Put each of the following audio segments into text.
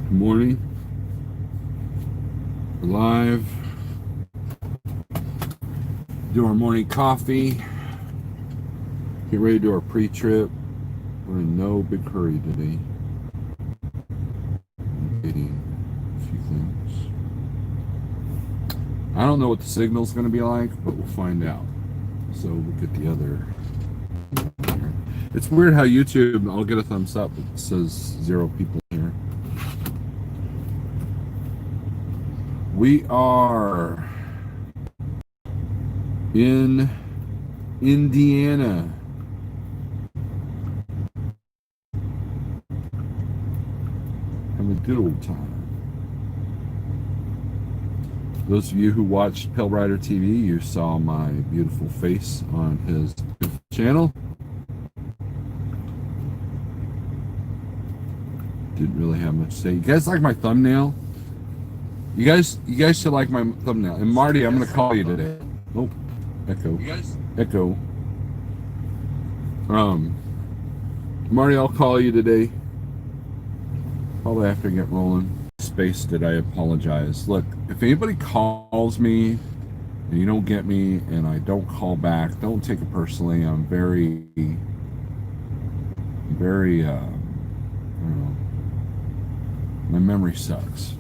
Good morning. We're live. Do our morning coffee. Get ready to do our pre-trip. We're in no big hurry today. I'm getting a few things. I don't know what the signal's going to be like, but we'll find out. So we'll get the other. It's weird how YouTube, I'll get a thumbs up. It says 0 people here. We are in Indiana. Having a good old time. Those of you who watched Pale Rider TV, you saw my beautiful face on his channel. Didn't really have much to say. You guys like my thumbnail? You guys should like my thumbnail. And Marty, I'm gonna call you today. Oh, echo. Echo. Marty, I'll call you today. Probably after I get rolling. Spaced it, I apologize. Look, if anybody calls me and you don't get me and I don't call back, don't take it personally. I'm very, I don't know. My memory sucks.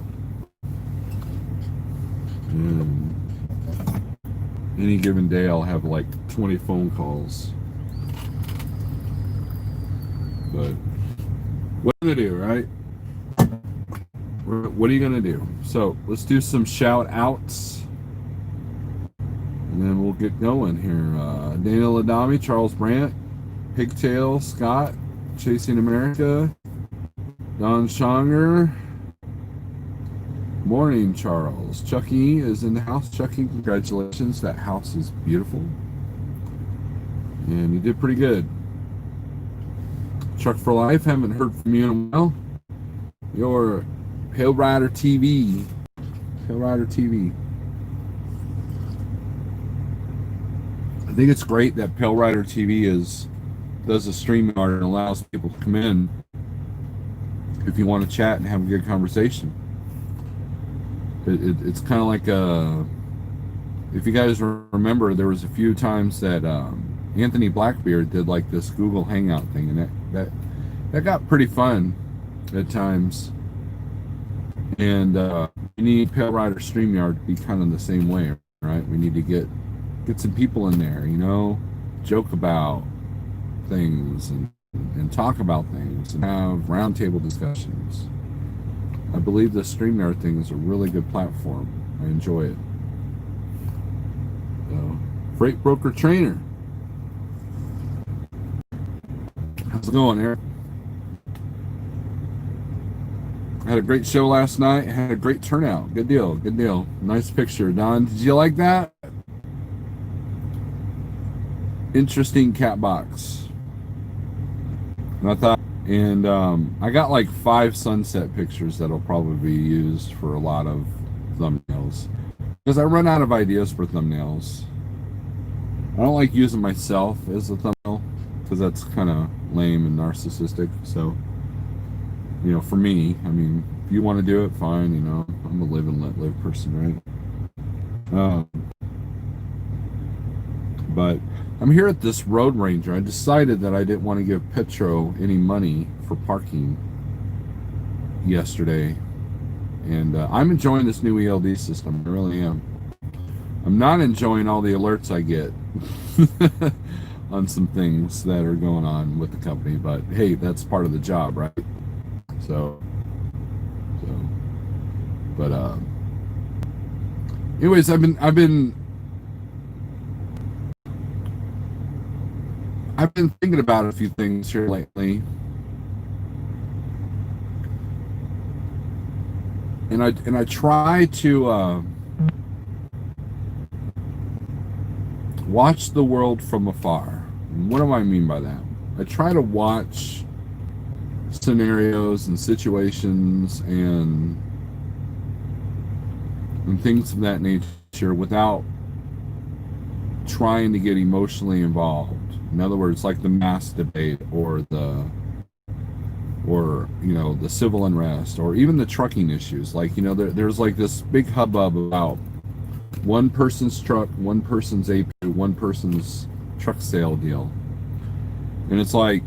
And any given day I'll have like 20 phone calls. But what are you gonna do, right? What are you gonna do? So let's do some shout outs and then we'll get going here. Daniel Adami, Charles Brandt, Pigtail, Scott, Chasing America, Don Schonger. Morning, Charles. Chucky is in the house. Chucky, congratulations. That house is beautiful. And you did pretty good. Chuck for Life, haven't heard from you in a while. Your Pale Rider TV. Pale Rider TV. I think it's great that Pale Rider TV does a stream art and allows people to come in if you want to chat and have a good conversation. It's kind of like if you guys remember, there was a few times that Anthony Blackbeard did like this Google Hangout thing, and that got pretty fun at times. And we need Pale Rider StreamYard to be kind of the same way, right? We need to get some people in there, joke about things and talk about things and have roundtable discussions. I believe the StreamYard thing is a really good platform. I enjoy it. So, Freight Broker Trainer. How's it going, Eric? I had a great show last night. Had a great turnout. Good deal. Good deal. Nice picture. Don, did you like that? Interesting cat box. And I thought, I got like 5 sunset pictures that'll probably be used for a lot of thumbnails. Because I run out of ideas for thumbnails. I don't like using myself as a thumbnail because that's kind of lame and narcissistic. So, for me, I mean, if you want to do it, fine. I'm a live and let live person, right? But I'm here at this Road Ranger. I decided that I didn't want to give Petro any money for parking yesterday. And I'm enjoying this new ELD system. I really am. I'm not enjoying all the alerts I get on some things that are going on with the company. But hey, that's part of the job, right? But anyways, I've been thinking about a few things here lately, and I try to watch the world from afar. And what do I mean by that? I try to watch scenarios and situations and things of that nature without trying to get emotionally involved. In other words, like the mask debate or the or the civil unrest, or even the trucking issues. Like there's like this big hubbub about one person's truck, one person's AP, one person's truck sale deal, and it's like,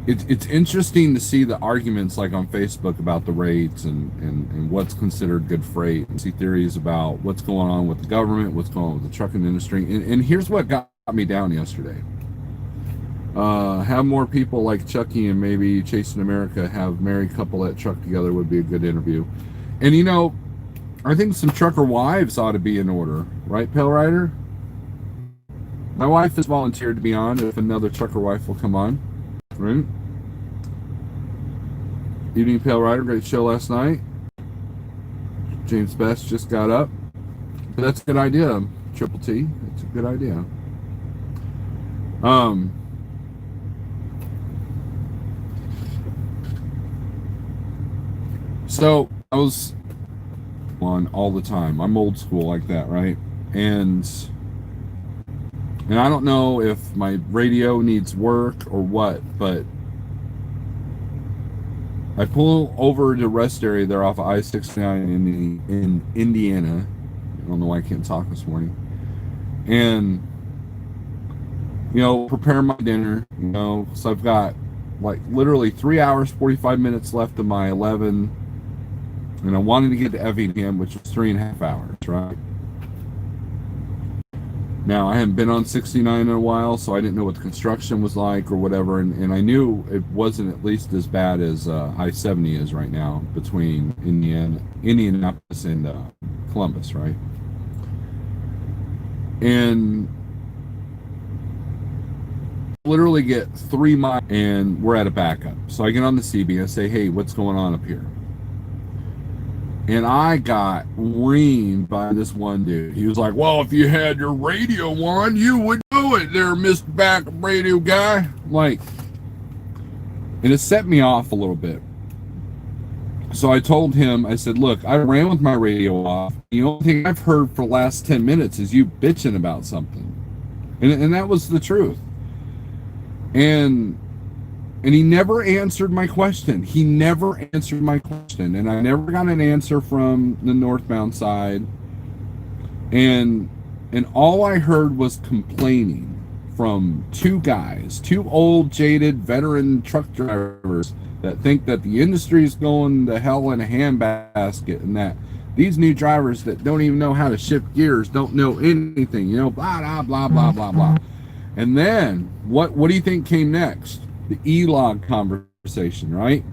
it's interesting to see the arguments like on Facebook about the rates and what's considered good freight, and see theories about what's going on with the government, what's going on with the trucking industry. And here's what got me down yesterday. Have more people like Chucky and maybe Chasing America have married couple that truck together would be a good interview. And I think some trucker wives ought to be in order, right, Pale Rider? My wife has volunteered to be on if another trucker wife will come on, right? Evening, Pale Rider. Great show last night. James Best just got up. But that's a good idea, Triple T. That's a good idea. So I was on all the time. I'm old school like that, right? And I don't know if my radio needs work or what, but I pull over to rest area there off of I-69 in Indiana. I don't know why I can't talk this morning. And, prepare my dinner, so I've got like literally 3 hours, 45 minutes left of my 11, and I wanted to get to Effingham, which was 3.5 hours, right? Now, I haven't been on 69 in a while, so I didn't know what the construction was like or whatever, and I knew it wasn't at least as bad as I-70 is right now between Indianapolis and Columbus, right? And literally get 3 miles, and we're at a backup. So I get on the CB and I say, hey, what's going on up here? And I got reamed by this one dude. He was like, well, if you had your radio on, you would know it there, Mr. Backup Radio guy. Like, and it set me off a little bit. So I told him, I said, look, I ran with my radio off. The only thing I've heard for the last 10 minutes is you bitching about something. And that was the truth. And he never answered my question. He never answered my question. And I never got an answer from the northbound side. And all I heard was complaining from 2 guys, 2 old, jaded, veteran truck drivers that think that the industry is going to hell in a handbasket, and that these new drivers that don't even know how to shift gears don't know anything, blah, blah, blah, blah, blah, blah. And then, what do you think came next? The E-log conversation, right?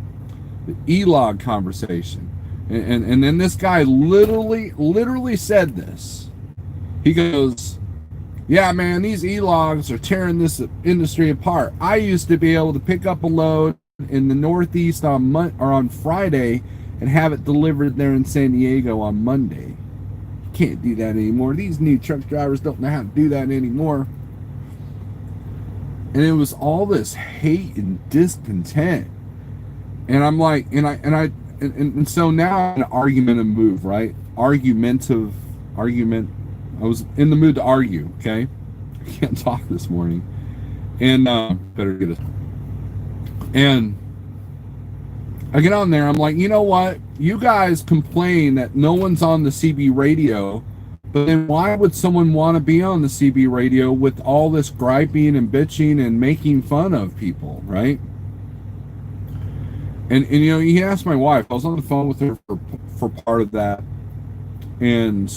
The E-log conversation. And then this guy literally said this. He goes, yeah, man, these E-logs are tearing this industry apart. I used to be able to pick up a load in the Northeast on Friday and have it delivered there in San Diego on Monday. Can't do that anymore. These new truck drivers don't know how to do that anymore. And it was all this hate and discontent. And I'm like, and so now I'm in an argumentative move, right? Argument. I was in the mood to argue, okay? I can't talk this morning. And better get it. And I get on there, I'm like, you know what? You guys complain that no one's on the CB radio, but then why would someone want to be on the CB radio with all this griping and bitching and making fun of people, right? And he asked my wife. I was on the phone with her for part of that, and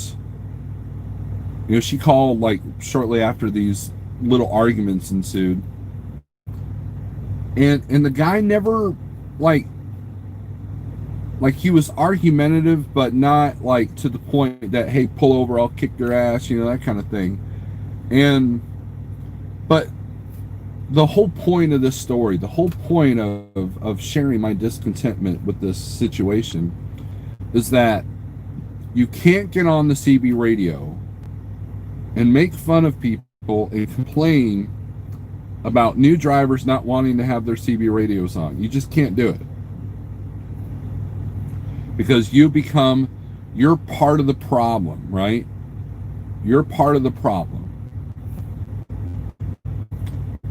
she called like shortly after these little arguments ensued, and the guy never like he was argumentative, but not like to the point that, hey, pull over, I'll kick your ass, that kind of thing. But the whole point of this story, the whole point of sharing my discontentment with this situation is that you can't get on the CB radio and make fun of people and complain about new drivers not wanting to have their CB radios on. You just can't do it. Because you're part of the problem, right? You're part of the problem.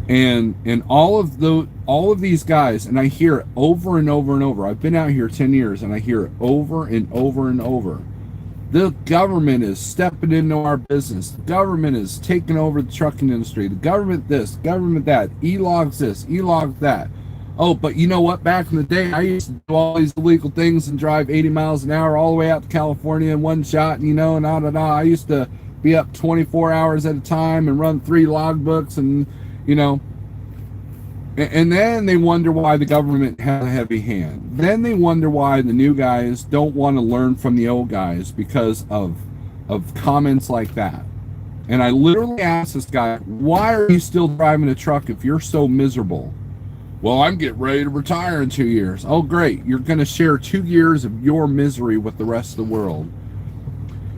And all of these guys, and I hear it over and over and over. I've been out here 10 years and I hear it over and over and over. The government is stepping into our business. The government is taking over the trucking industry. The government this, government that. E-logs this, e-logs that. Oh, but you know what? Back in the day, I used to do all these illegal things and drive 80 miles an hour all the way out to California in one shot, and I used to be up 24 hours at a time and run 3 logbooks, and and then they wonder why the government has a heavy hand. Then they wonder why the new guys don't want to learn from the old guys because of comments like that. And I literally asked this guy, why are you still driving a truck if you're so miserable? Well, I'm getting ready to retire in 2 years. Oh, great. You're going to share 2 years of your misery with the rest of the world.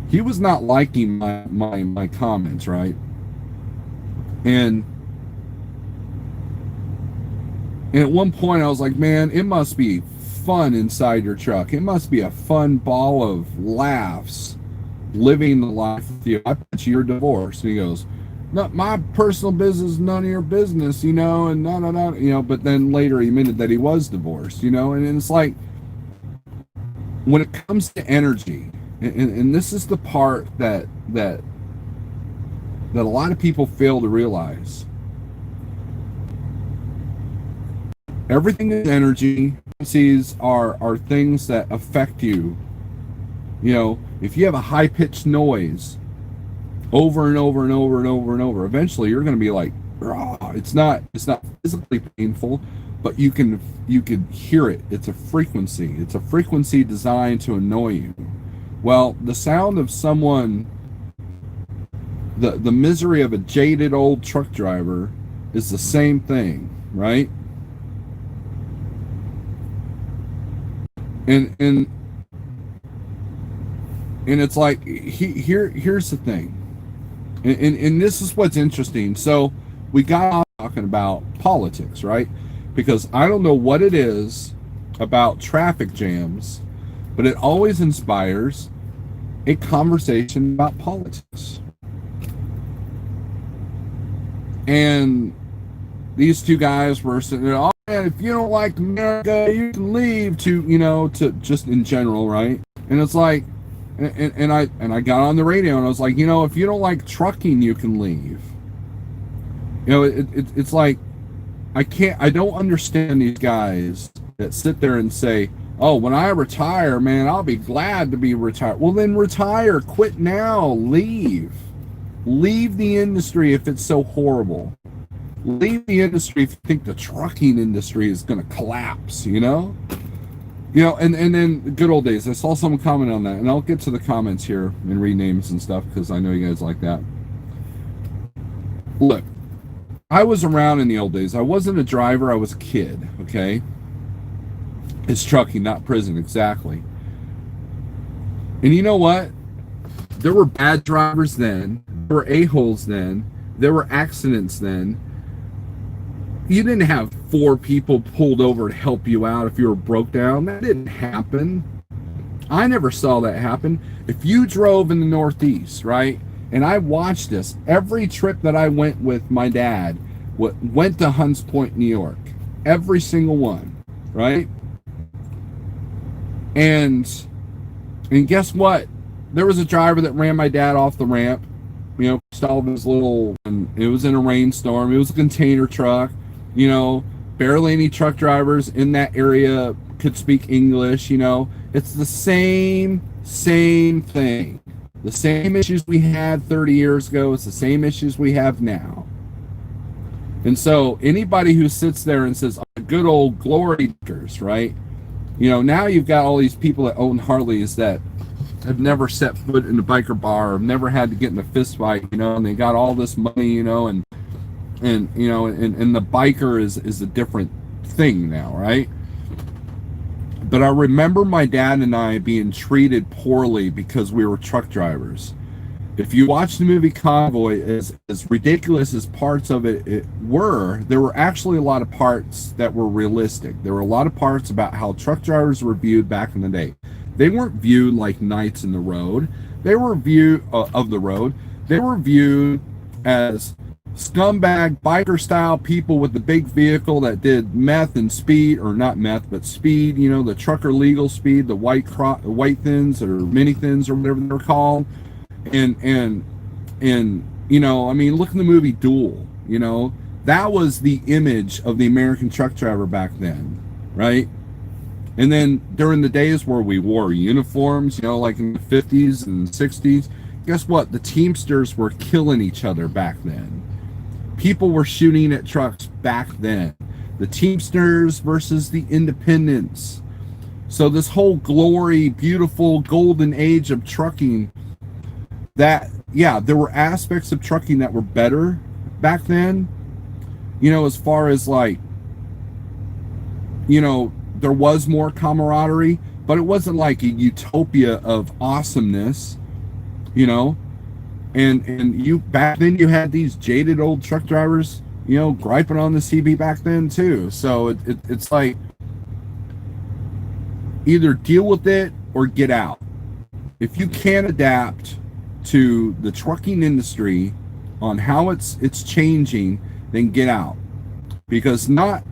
He was not liking my comments, right? And at one point I was like, man, it must be fun inside your truck. It must be a fun ball of laughs living the life with you. I bet you're divorced. And he goes, not my personal business, none of your business, and no, but then later he admitted that he was divorced, and it's like, when it comes to energy, and this is the part that a lot of people fail to realize. Everything is energy. Frequencies are things that affect you. If you have a high-pitched noise over and over and over and over and over, eventually you're going to be like, rah. It's not physically painful, but you can hear it. It's a frequency. It's a frequency designed to annoy you. Well, the sound of someone, the misery of a jaded old truck driver is the same thing, right? And it's like, here's the thing, and this is what's interesting. So we got off talking about politics, right? Because I don't know what it is about traffic jams, but it always inspires a conversation about politics. And these two guys were sitting there, oh man, if you don't like America, you can leave, to just in general, right? And it's like, and I got on the radio and I was like, if you don't like trucking, you can leave. It's like, I don't understand these guys that sit there and say, oh, when I retire, man, I'll be glad to be retired. Well, then retire, quit now, leave the industry if it's so horrible. Leave the industry if you think the trucking industry is going to collapse, and then good old days. I saw someone comment on that, and I'll get to the comments here and read names and stuff because I know you guys like that. Look, I was around in the old days. I wasn't a driver. I was a kid, okay? It's trucking, not prison, exactly. And you know what? There were bad drivers then. There were a-holes then. There were accidents then. You didn't have 4 people pulled over to help you out if you were broke down. That didn't happen. I never saw that happen. If you drove in the Northeast, right, and I watched this, every trip that I went with my dad went to Hunts Point, New York. Every single one, right? And guess what? There was a driver that ran my dad off the ramp, stalled his little, and it was in a rainstorm. It was a container truck. Barely any truck drivers in that area could speak English. It's the same thing. The same issues we had 30 years ago. It's the same issues we have now. And so anybody who sits there and says, oh, good old glory dickers, right? Now you've got all these people that own Harleys that have never set foot in a biker bar, have never had to get in a fist fight, and they got all this money, and the biker is a different thing now, right? But I remember my dad and I being treated poorly because we were truck drivers. If you watch the movie Convoy, as ridiculous as parts of it were, there were actually a lot of parts that were realistic. There were a lot of parts about how truck drivers were viewed back in the day. They weren't viewed like knights in the road. They were viewed of the road. they were viewed as scumbag biker style people with the big vehicle that did meth and speed, or not meth but speed, you know, the trucker legal speed, the white thins or mini thins or whatever they're called. And you know, I mean, look at the movie Duel. You know, that was the image of the American truck driver back then, right? And then during the days where we wore uniforms, you know, like in the 50s and 60s, guess what? The Teamsters were killing each other back then. People were shooting at trucks back then. The Teamsters versus the Independents. So this whole glory, beautiful, golden age of trucking, that, yeah, there were aspects of trucking that were better back then. You know, as far as like, you know, there was more camaraderie, but it wasn't like a utopia of awesomeness, you know. And you back then, you had these jaded old truck drivers, you know, griping on the CB back then too. So it's like, either deal with it or get out. If you can't adapt to the trucking industry on how it's changing, then get out, because not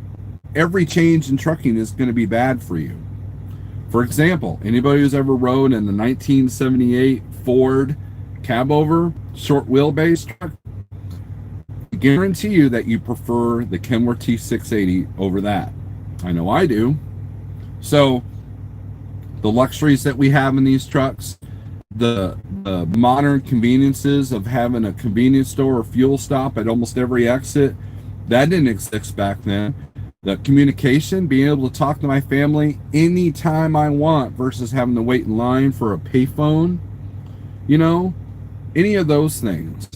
every change in trucking is going to be bad for you. For example, anybody who's ever rode in the 1978 Ford cab-over short wheelbase truck, I guarantee you that you prefer the Kenworth T680 over that. I know I do. So the luxuries that we have in these trucks, the modern conveniences of having a convenience store or fuel stop at almost every exit, that didn't exist back then. The communication, being able to talk to my family anytime I want versus having to wait in line for a payphone, you know, any of those things.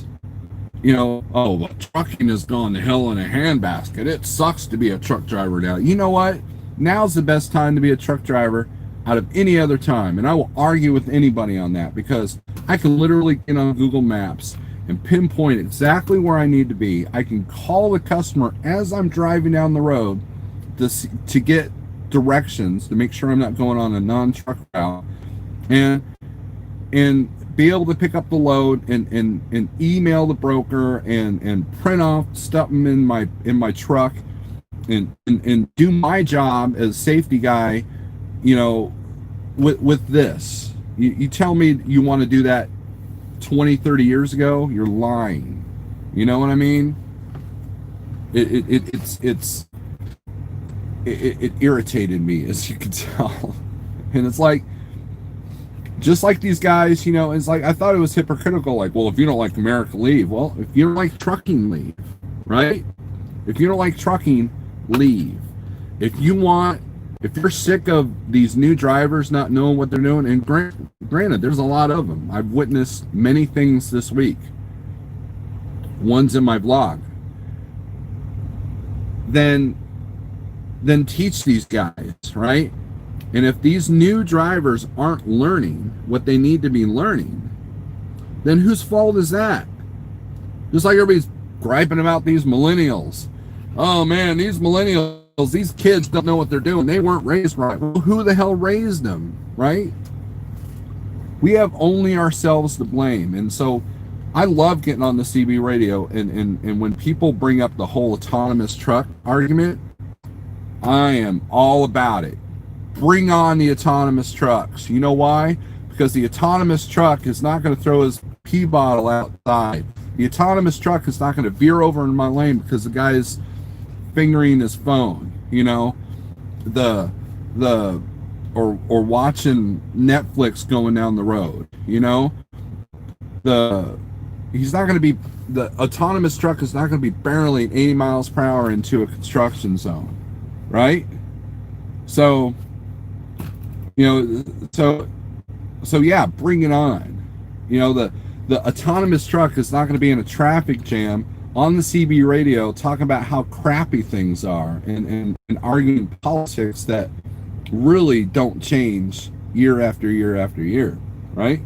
You know, oh, well, trucking has gone to hell in a handbasket. It sucks to be a truck driver now. You know what? Now's the best time to be a truck driver out of any other time. And I will argue with anybody on that, because I can literally get on Google Maps and pinpoint exactly where I need to be. I can call the customer as I'm driving down the road to get directions, to make sure I'm not going on a non-truck route, and be able to pick up the load and email the broker and print off stuff in my truck and do my job as safety guy, you know, with this. You tell me you want to do that 20, 30 years ago, you're lying. You know what I mean? It irritated me, as you can tell. And it's like, just like these guys, you know, it's like, I thought it was hypocritical. Like, well, if you don't like America, leave. Well, if you don't like trucking, leave, right? If you don't like trucking, leave. If you're sick of these new drivers not knowing what they're doing, and granted, there's a lot of them. I've witnessed many things this week. One's in my blog. Then teach these guys, right? And if these new drivers aren't learning what they need to be learning, then whose fault is that? Just like everybody's griping about these millennials. Oh man, these millennials, these kids don't know what they're doing. They weren't raised right. Well, who the hell raised them, right? We have only ourselves to blame. And so I love getting on the CB radio, and when people bring up the whole autonomous truck argument, I am all about it. Bring on the autonomous trucks. You know why? Because the autonomous truck is not going to throw his pee bottle outside. The autonomous truck is not going to veer over in my lane because the guy is fingering his phone, you know, or watching Netflix going down the road, you know. He's not going to be, the autonomous truck is not going to be barreling 80 miles per hour into a construction zone, right? So, you know, so yeah, bring it on. You know, the autonomous truck is not going to be in a traffic jam on the CB radio talking about how crappy things are and arguing politics that really don't change year after year after year, right?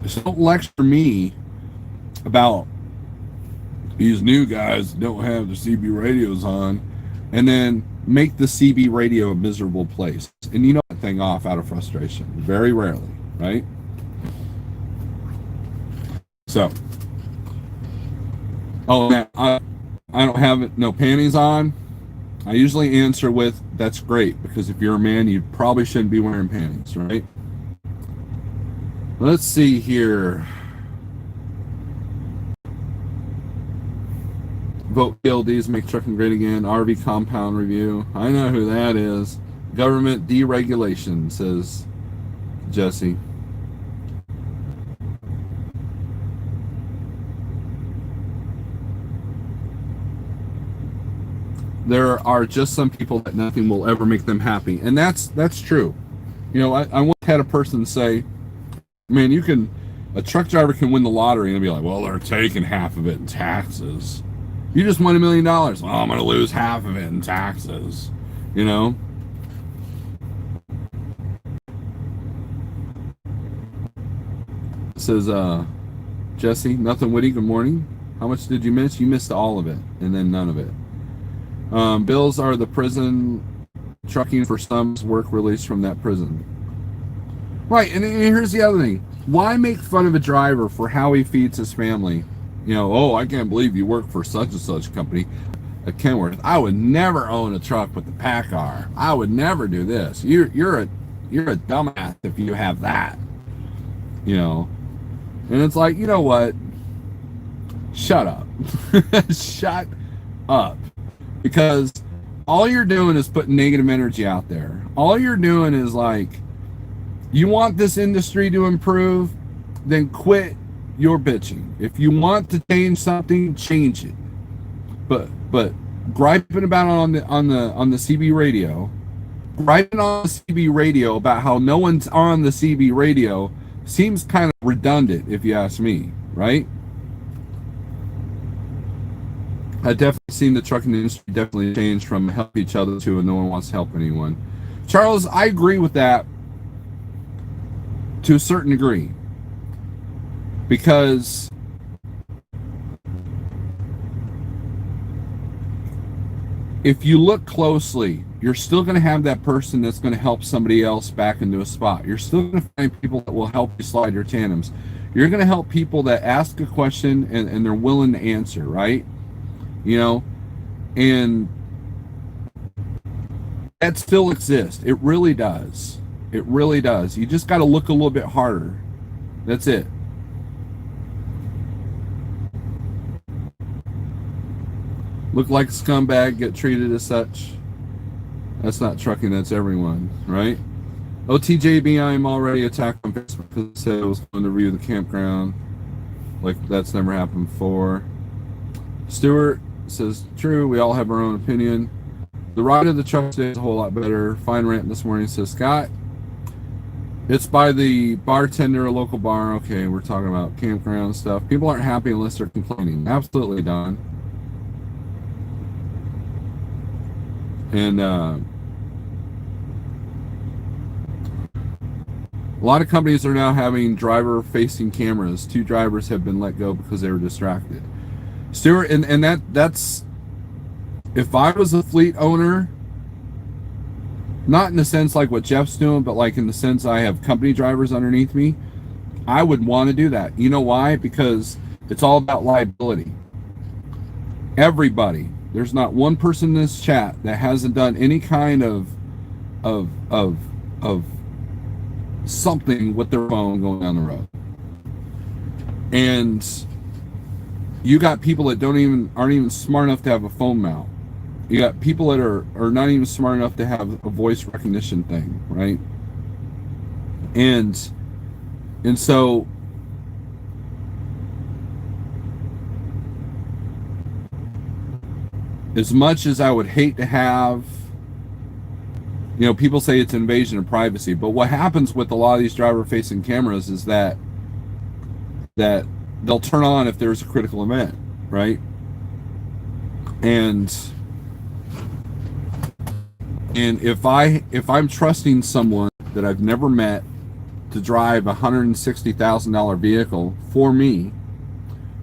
So don't lecture me about these new guys that don't have the CB radios on, and then make the CB radio a miserable place. And you know that thing off out of frustration. Very rarely, right? So, oh, man, I don't have no panties on. I usually answer with, that's great, because if you're a man, you probably shouldn't be wearing panties, right? Let's see here. Vote PLDs, make trucking great again. RV compound review. I know who that is. Government deregulation, says Jesse. There are just some people that nothing will ever make them happy, and that's true. You know, I once had a person say, "Man, a truck driver can win the lottery and be like, well, they're taking half of it in taxes. You just won $1 million. Well, I'm going to lose half of it in taxes." You know. It says Jesse, nothing witty. Good morning. How much did you miss? You missed all of it, and then none of it. Bills are the prison trucking for some work released from that prison. Right, and here's the other thing. Why make fun of a driver for how he feeds his family? You know, oh, I can't believe you work for such and such company. A Kenworth. I would never own a truck with the PACCAR. I would never do this. You're a dumbass if you have that. You know, and it's like, you know what? Shut up. Shut up. Because all you're doing is putting negative energy out there. All you're doing is like, you want this industry to improve, then quit your bitching. If you want to change something, change it. But griping about it on the CB radio, griping on the CB radio about how no one's on the CB radio seems kind of redundant, if you ask me, right? I've definitely seen the trucking industry definitely change from help each other to no one wants to help anyone. Charles, I agree with that to a certain degree, because if you look closely, you're still going to have that person that's going to help somebody else back into a spot. You're still going to find people that will help you slide your tandems. You're going to help people that ask a question and they're willing to answer, right? You know, and that still exists. It really does. It really does. You just got to look a little bit harder. That's it. Look like a scumbag, get treated as such. That's not trucking, that's everyone, right? OTJB, I'm already attacked on Facebook because it said I was going to review the campground. Like that's never happened before. Stewart says, true, we all have our own opinion. The ride of the truck today is a whole lot better. Fine rant this morning, says Scott. It's by the bartender, a local bar. Okay, we're talking about campground stuff. People aren't happy unless they're complaining. Absolutely, Don. And a lot of companies are now having driver-facing cameras. 2 drivers have been let go because they were distracted. Stuart, and that's, if I was a fleet owner, not in the sense like what Jeff's doing, but like in the sense I have company drivers underneath me, I would want to do that. You know why? Because it's all about liability. Everybody. There's not one person in this chat that hasn't done any kind of something with their phone going down the road. And you got people that aren't even smart enough to have a phone mount. You got people that are not even smart enough to have a voice recognition thing, right? And so as much as I would hate to have, you know, people say it's invasion of privacy, but what happens with a lot of these driver-facing cameras is that they'll turn on if there's a critical event, right? And if I'm trusting someone that I've never met to drive a $160,000 vehicle for me,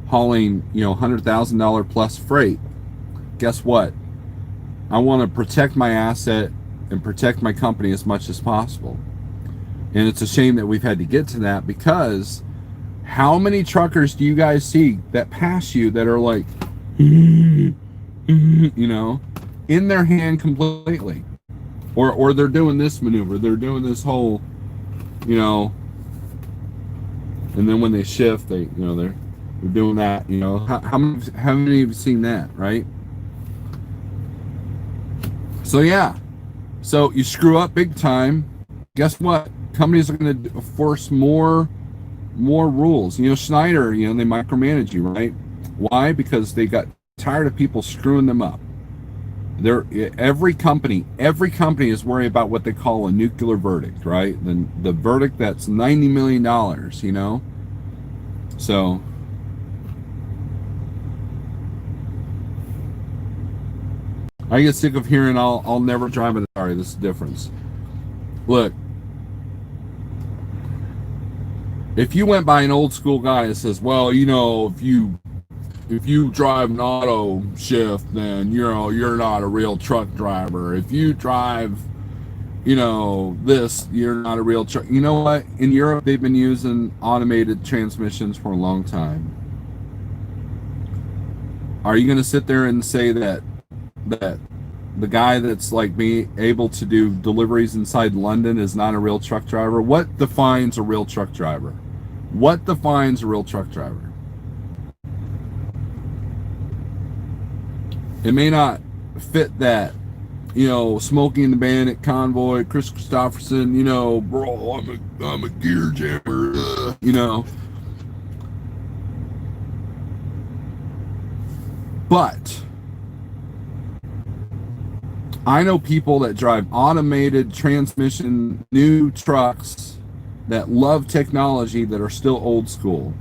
hauling, you know, $100,000 plus freight, guess what? I want to protect my asset and protect my company as much as possible. And it's a shame that we've had to get to that, because how many truckers do you guys see that pass you that are like, you know, in their hand completely? Or they're doing this maneuver, they're doing this whole, you know, and then when they shift, they, you know, they're doing that, you know. How many have you seen that, right? So yeah, so you screw up big time, guess what? Companies are going to force more rules. You know, Schneider, you know, they micromanage you, right? Why? Because they got tired of people screwing them up. Every company is worried about what they call a nuclear verdict, right? The verdict that's $90 million, you know? So I get sick of hearing I'll never drive an Atari. This is the difference. Look, if you went by an old school guy that says, well, you know, if you drive an auto shift, then you're not a real truck driver. If you drive, you know, this, you're not a real truck. You know what? In Europe, they've been using automated transmissions for a long time. Are you going to sit there and say that the guy that's like me able to do deliveries inside London is not a real truck driver? What defines a real truck driver? What defines a real truck driver? It may not fit that, you know, Smokey and the Bandit, Convoy, Chris Christopherson, you know, bro, I'm a gear jammer, you know. But I know people that drive automated transmission, new trucks that love technology that are still old school.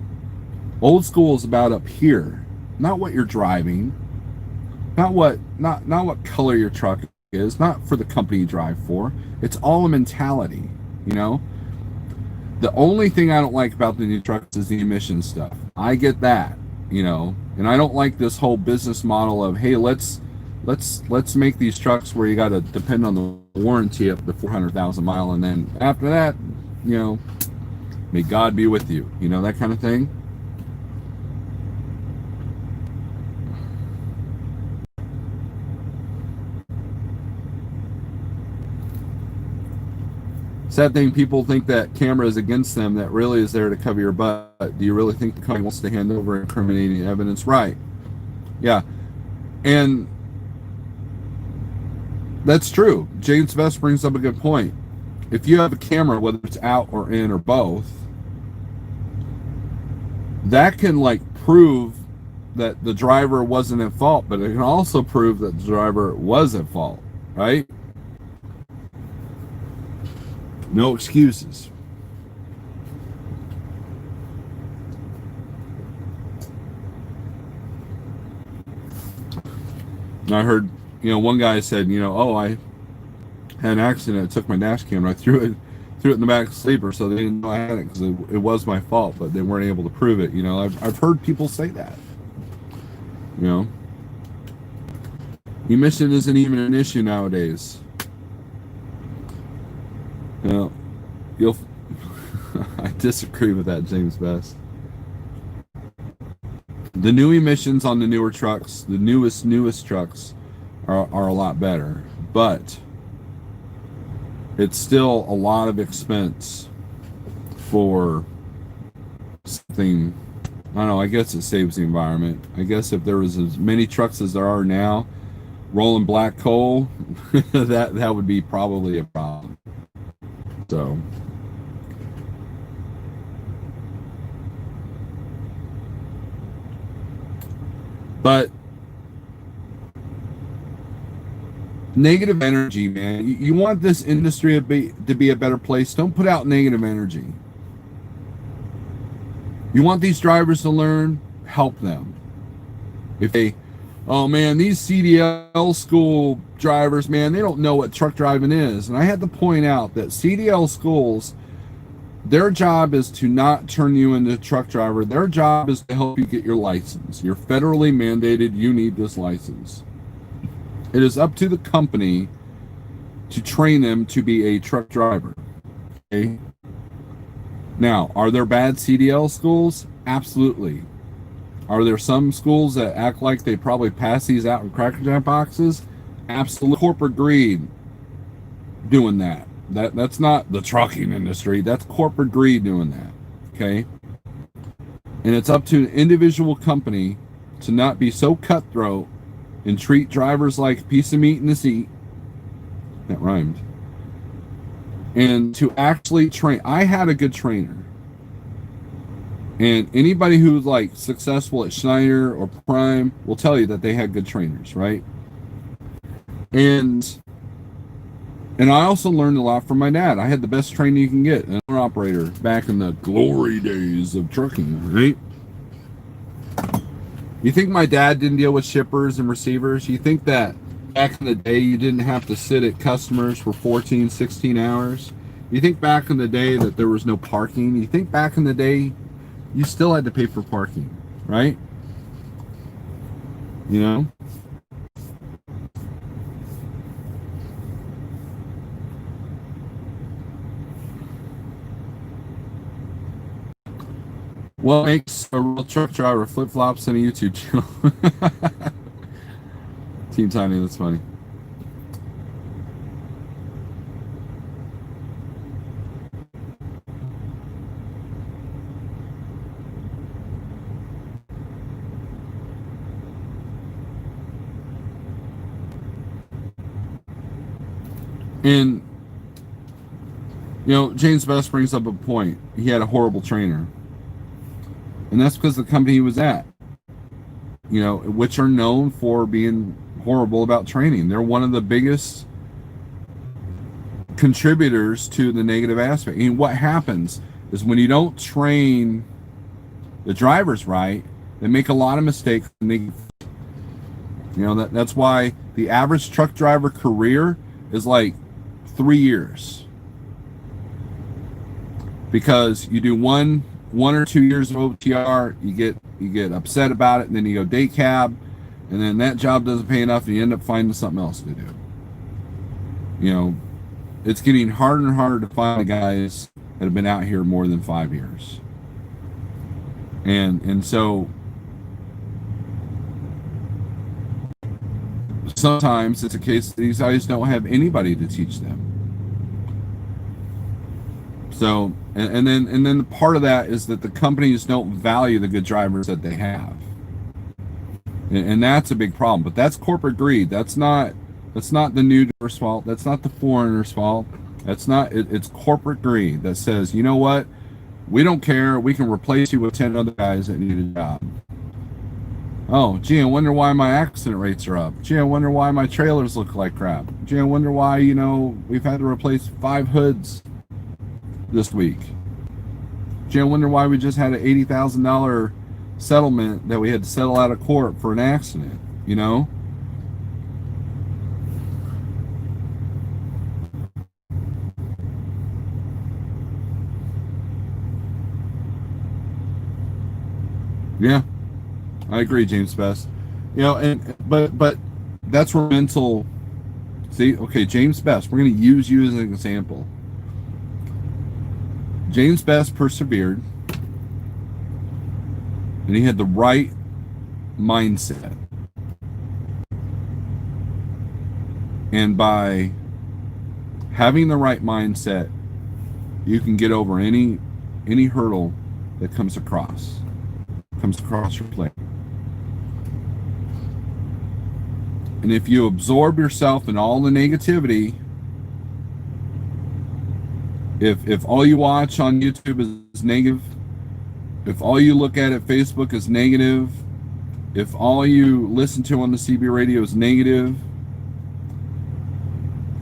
Old school is about up here, not what you're driving. Not what color your truck is, not for the company you drive for. It's all a mentality, you know? The only thing I don't like about the new trucks is the emission stuff. I get that, you know, and I don't like this whole business model of, hey, let's make these trucks where you got to depend on the warranty up to 400,000 mile, and then after that, you know, may God be with you, you know, that kind of thing. Sad thing, people think that camera is against them, that really is there to cover your butt. Do you really think the company wants to hand over incriminating evidence? Right. Yeah. And that's true. James Best brings up a good point. If you have a camera, whether it's out or in or both, that can like prove that the driver wasn't at fault, but it can also prove that the driver was at fault, right? No excuses. And I heard, you know, one guy said, you know, oh, I had an accident. I took my dash cam and I threw it in the back of the sleeper, so they didn't know I had it because it was my fault, but they weren't able to prove it. You know, I've heard people say that. You know, emission isn't even an issue nowadays. You know, I disagree with that, James Best. The new emissions on the newer trucks, the newest trucks, are a lot better, but it's still a lot of expense for something. I don't know, I guess it saves the environment. I guess if there was as many trucks as there are now rolling black coal, that would be probably a problem. So but negative energy, man. You want this industry to be a better place. Don't put out negative energy. You want these drivers to learn, help them. If they, oh man, these CDL school drivers, man, they don't know what truck driving is. And I had to point out that CDL schools, their job is to not turn you into a truck driver. Their job is to help you get your license. You're federally mandated. You need this license. It is up to the company to train them to be a truck driver. Okay? Now, are there bad CDL schools? Absolutely. Are there some schools that act like they probably pass these out in Cracker Jack boxes? Absolute corporate greed doing that. That's not the trucking industry. That's corporate greed doing that. Okay? And it's up to an individual company to not be so cutthroat and treat drivers like a piece of meat in the seat. That rhymed. And to actually train. I had a good trainer. And anybody who's like successful at Schneider or Prime will tell you that they had good trainers, right? And I also learned a lot from my dad. I had the best training you can get, an operator back in the glory days of trucking, right? You think my dad didn't deal with shippers and receivers? You think that back in the day you didn't have to sit at customers for 14, 16 hours? You think back in the day that there was no parking? You think back in the day you still had to pay for parking, right? You know? What makes a real truck driver? Flip-flops and a YouTube channel. Team Tiny, that's funny. And, you know, James Best brings up a point. He had a horrible trainer. And that's because the company he was at, you know, which are known for being horrible about training. They're one of the biggest contributors to the negative aspect. And what happens is when you don't train the drivers right, they make a lot of mistakes. And they, you know, that's why the average truck driver career is like 3 years. Because you do one or 2 years of OTR, you get upset about it, and then you go day cab, and then that job doesn't pay enough, and you end up finding something else to do. You know, it's getting harder and harder to find the guys that have been out here more than 5 years. And so sometimes it's a case that these guys don't have anybody to teach them. So, and then part of that is that the companies don't value the good drivers that they have, and that's a big problem. But that's corporate greed. That's not the newcomer's fault. That's not the foreigner's fault. That's not it's corporate greed that says, you know what, we don't care. We can replace you with 10 other guys that need a job. Oh, gee, I wonder why my accident rates are up. Gee, I wonder why my trailers look like crap. Gee, I wonder why, you know, we've had to replace 5 hoods this week. Gee, I wonder why we just had an $80,000 settlement that we had to settle out of court for an accident, you know? Yeah, I agree, James Best. You know, and but that's where mental. See, okay, James Best. We're going to use you as an example. James Best persevered, and he had the right mindset. And by having the right mindset, you can get over any hurdle that comes across your plate. And if you absorb yourself in all the negativity, if all you watch on YouTube is negative, if all you look at Facebook is negative, if all you listen to on the CB radio is negative,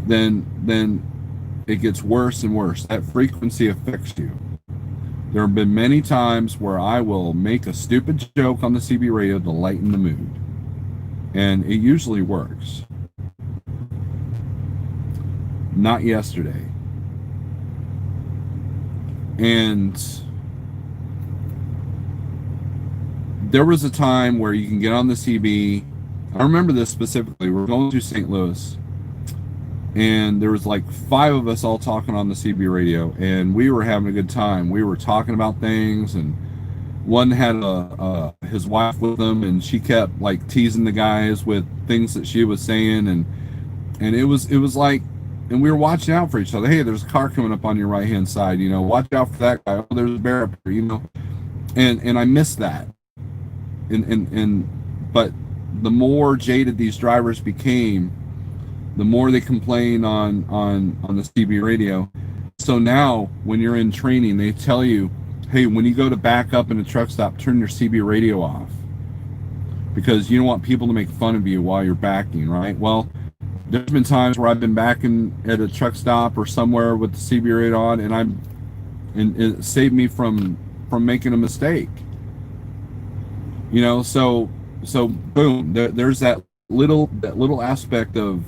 then it gets worse and worse. That frequency affects you. There have been many times where I will make a stupid joke on the CB radio to lighten the mood. And it usually works. Not yesterday. And there was a time where you can get on the CB. I remember this specifically. We're going to St. Louis, and there was like 5 of us all talking on the CB radio, and we were having a good time. We were talking about things, and one had his wife with him, and she kept like teasing the guys with things that she was saying, and it was like, and we were watching out for each other. Hey, there's a car coming up on your right hand side, you know, watch out for that guy. Oh, there's a bear up there, you know, and I missed that, and but the more jaded these drivers became, the more they complain on the CB radio. So now when you're in training, they tell you, hey, when you go to back up in a truck stop, turn your CB radio off, because you don't want people to make fun of you while you're backing, right? Well, there's been times where I've been backing at a truck stop or somewhere with the CB radio on, and it saved me from making a mistake. You know, so boom, there's that little aspect of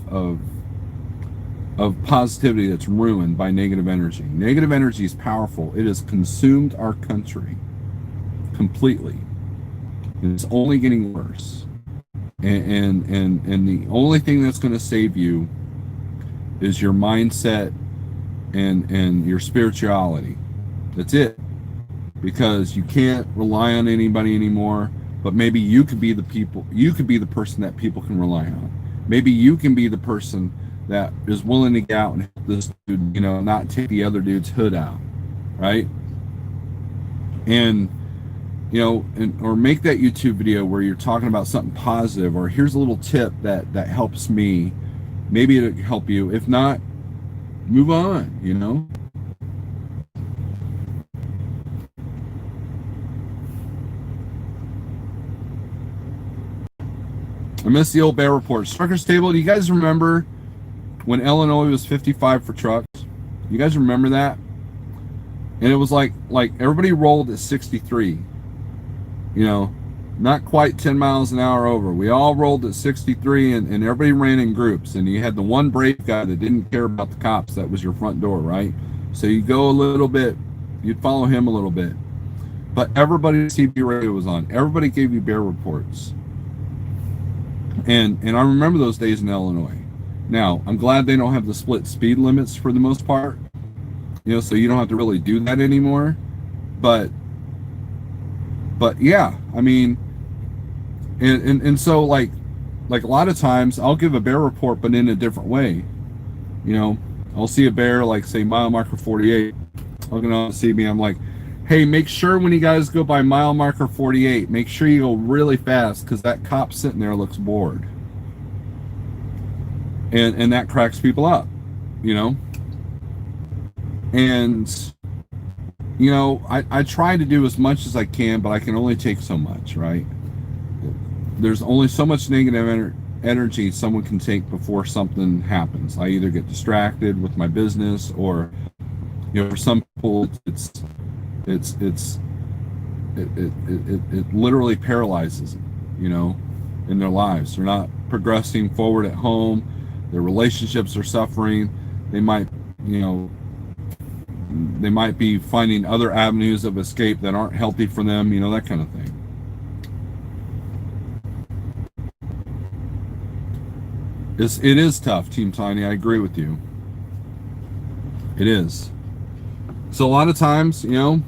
positivity that's ruined by negative energy. Negative energy is powerful. It has consumed our country completely, and it's only getting worse. And the only thing that's going to save you is your mindset and your spirituality. That's it. Because you can't rely on anybody anymore, but maybe you could be the person that people can rely on. Maybe you can be the person that is willing to get out and help this dude, you know, not take the other dude's hood out, right? And, you know, or make that YouTube video where you're talking about something positive, or here's a little tip that helps me. Maybe it'll help you. If not, move on, you know? I miss the old bear reports. Truckers Table, do you guys remember when Illinois was 55 for trucks? You guys remember that? And it was like everybody rolled at 63. You know, not quite 10 miles an hour over. We all rolled at 63, and everybody ran in groups. And you had the one brave guy that didn't care about the cops. That was your front door, right? So you go a little bit, you'd follow him a little bit. But everybody's CB radio was on. Everybody gave you bear reports. And I remember those days in Illinois. Now, I'm glad they don't have the split speed limits for the most part. You know, so you don't have to really do that anymore. But yeah, I mean, and so like a lot of times I'll give a bear report, but in a different way. You know, I'll see a bear, like say mile marker 48. Looking on CB, I'm like, hey, make sure when you guys go by mile marker 48, make sure you go really fast, because that cop sitting there looks bored. And that cracks people up, you know? And, you know, I try to do as much as I can, but I can only take so much, right? There's only so much negative energy someone can take before something happens. I either get distracted with my business, or, you know, for some people it literally paralyzes them, you know, in their lives. They're not progressing forward at home. Their relationships are suffering. They might, you know, they might be finding other avenues of escape that aren't healthy for them, you know, that kind of thing. It is tough, Team Tiny. I agree with you. It is. So a lot of times, you know,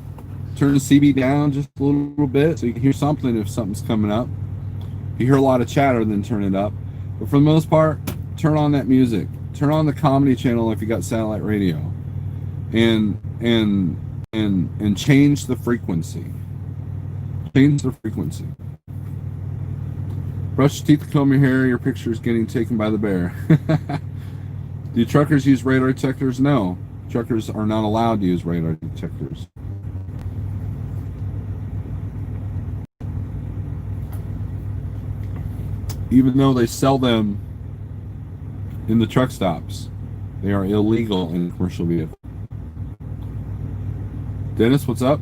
turn the CB down just a little bit so you can hear something if something's coming up. If you hear a lot of chatter, then turn it up. But for the most part, turn on that music. Turn on the comedy channel if you got satellite radio, and change the frequency. Change the frequency. Brush your teeth, comb your hair. Your picture is getting taken by the bear. Do truckers use radar detectors? No. Truckers are not allowed to use radar detectors. Even though they sell them in the truck stops, they are illegal in a commercial vehicle. Dennis, what's up?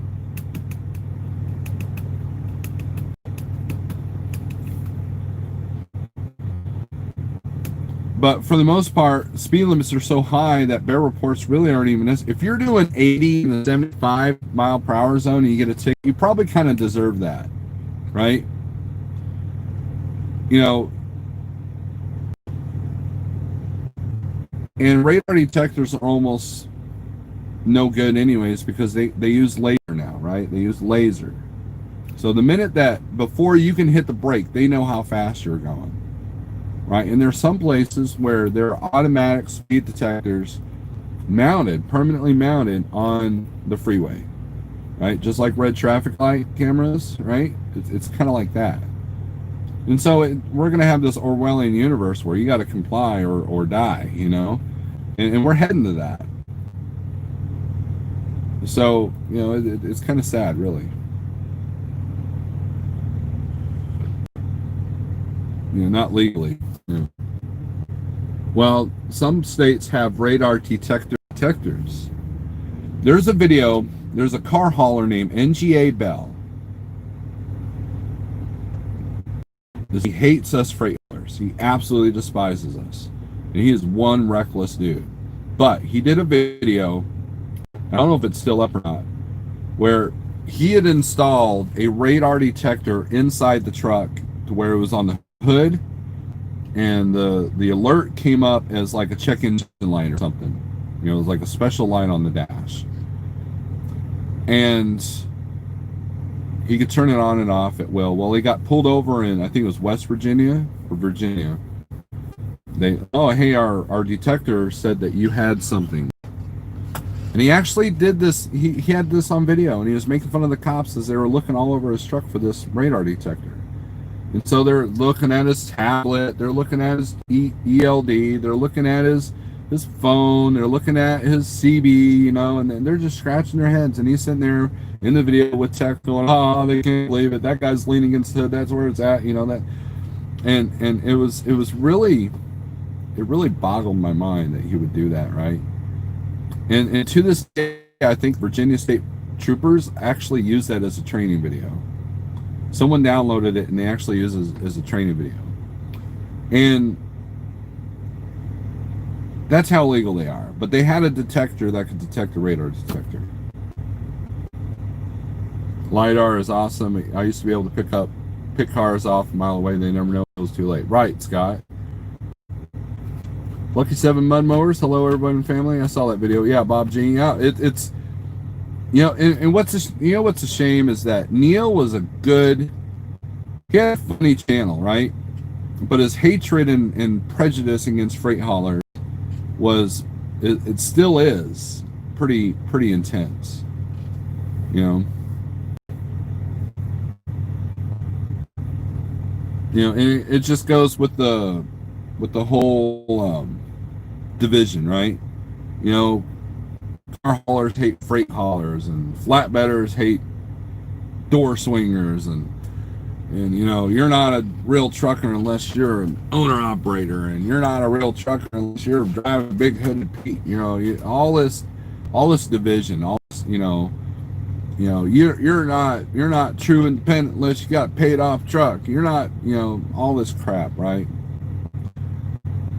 But for the most part, speed limits are so high that bear reports really aren't even necessary. If you're doing 80 in the 75 mile per hour zone and you get a ticket, you probably kind of deserve that, right? You know, And radar detectors are almost no good anyways because they use laser now, right? They use laser. So the minute that before you can hit the brake, they know how fast you're going, right? And there's some places where there are automatic speed detectors mounted, permanently mounted on the freeway, right? Just like red traffic light cameras, right? It's kind of like that. And so we're going to have this Orwellian universe where you got to comply or die, you know? And we're heading to that. So, you know, it's kind of sad, really. You know, not legally. You know. Well, some states have radar detectors. There's a video, there's a car hauler named NGA Bell. He hates us freight haulers. He absolutely despises us. And he is one reckless dude. But he did a video, I don't know if it's still up or not, where he had installed a radar detector inside the truck to where it was on the hood, and the alert came up as like a check engine light or something. You know, it was like a special light on the dash. And he could turn it on and off at will. Well, he got pulled over in, I think it was West Virginia or Virginia. Hey, our detector said that you had something. And he actually did this, he had this on video, and he was making fun of the cops as they were looking all over his truck for this radar detector. And so they're looking at his tablet, they're looking at his ELD, they're looking at his phone, they're looking at his CB, you know, and they're just scratching their heads. And he's sitting there in the video with tech going, oh, they can't believe it. That guy's leaning against the hood. That's where it's at, you know, that. And it was really, it really boggled my mind that he would do that, right? And to this day, I think Virginia State Troopers actually use that as a training video. Someone downloaded it and they actually use it as a training video. And that's how legal they are. But they had a detector that could detect a radar detector. LiDAR is awesome. I used to be able to pick cars off a mile away. They never know it was too late. Right, Scott. Lucky 7 Mud Mowers. Hello, everybody and family. I saw that video. Yeah, Bob Jean. Yeah, it's, you know, and what's a shame is that Neil was a good, he had a funny channel, right? But his hatred and prejudice against freight haulers was, it still is pretty intense, you know. And it just goes with the whole division, right? You know, car haulers hate freight haulers, and flatbedders hate door swingers, and you know, you're not a real trucker unless you're an owner operator, and you're not a real trucker unless you're driving a big hooded Pete. You know, all this division, all this, you know, you're not true independent unless you got a paid off truck. You're not, you know, all this crap, right?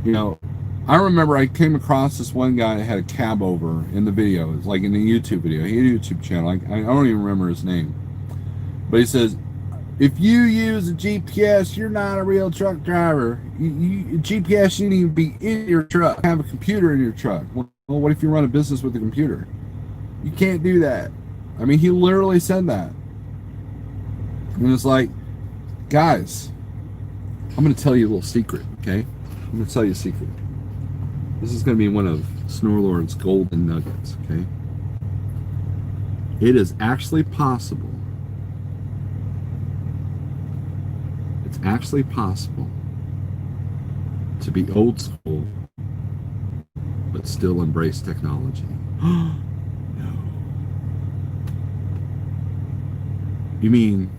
You know, I remember I came across this one guy that had a cab over in the video. It's like in the YouTube video. He had a YouTube channel. I don't even remember his name. But he says, if you use a GPS, you're not a real truck driver. GPS shouldn't even be in your truck. Have a computer in your truck. Well, what if you run a business with a computer? You can't do that. I mean, he literally said that. And it's like, guys, I'm going to tell you a little secret, okay? I'm going to tell you a secret. This is going to be one of Snorlord's golden nuggets, okay? It is actually possible. It's actually possible to be old school, but still embrace technology. No. You mean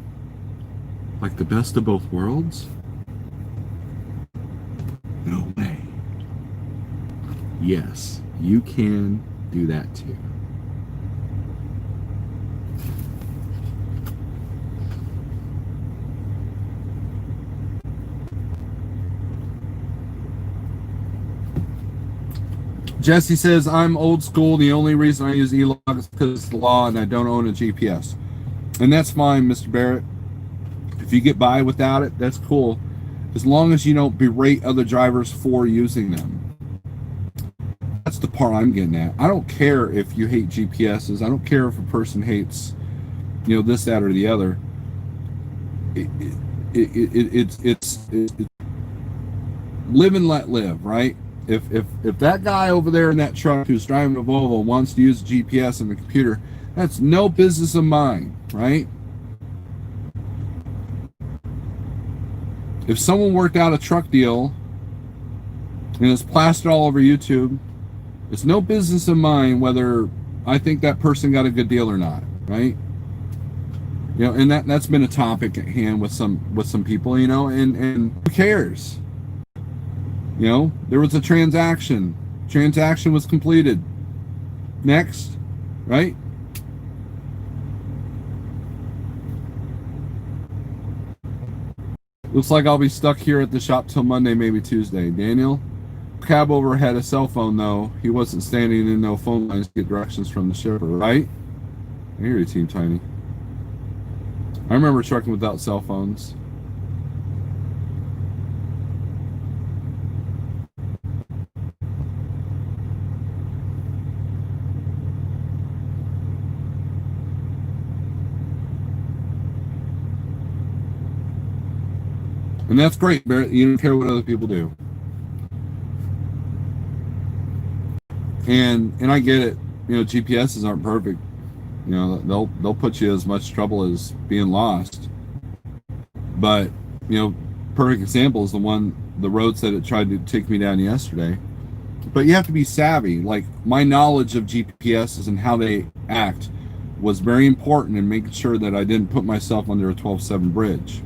like the best of both worlds? No way. Yes, you can do that too. Jesse says, I'm old school. The only reason I use e-log is because it's the law and I don't own a GPS. And that's fine, Mr. Barrett. If you get by without it, that's cool. As long as you don't berate other drivers for using them. the part I'm getting at. I don't care if you hate GPSs. I don't care if a person hates, this, that, or the other. It, it's live and let live, right? If that guy over there in that truck who's driving a Volvo wants to use GPS and the computer, that's no business of mine, right? If someone worked out a truck deal and it's plastered all over YouTube, it's no business of mine whether I think that person got a good deal or not, right? And that's been a topic at hand with some people, and who cares? There was a transaction. Transaction was completed. Next, right? Looks like I'll be stuck here at the shop till Monday, maybe Tuesday. Daniel? Cab over had a cell phone, though. He wasn't standing in no phone lines to get directions from the shipper, right? I hear you, Team Tiny. I remember trucking without cell phones. And that's great, Barrett. You don't care what other people do. And I get it. GPSs aren't perfect. They'll put you as much trouble as being lost. But, perfect example is the roads that it tried to take me down yesterday. But you have to be savvy. Like, my knowledge of GPSs and how they act was very important in making sure that I didn't put myself under a 12-7 bridge.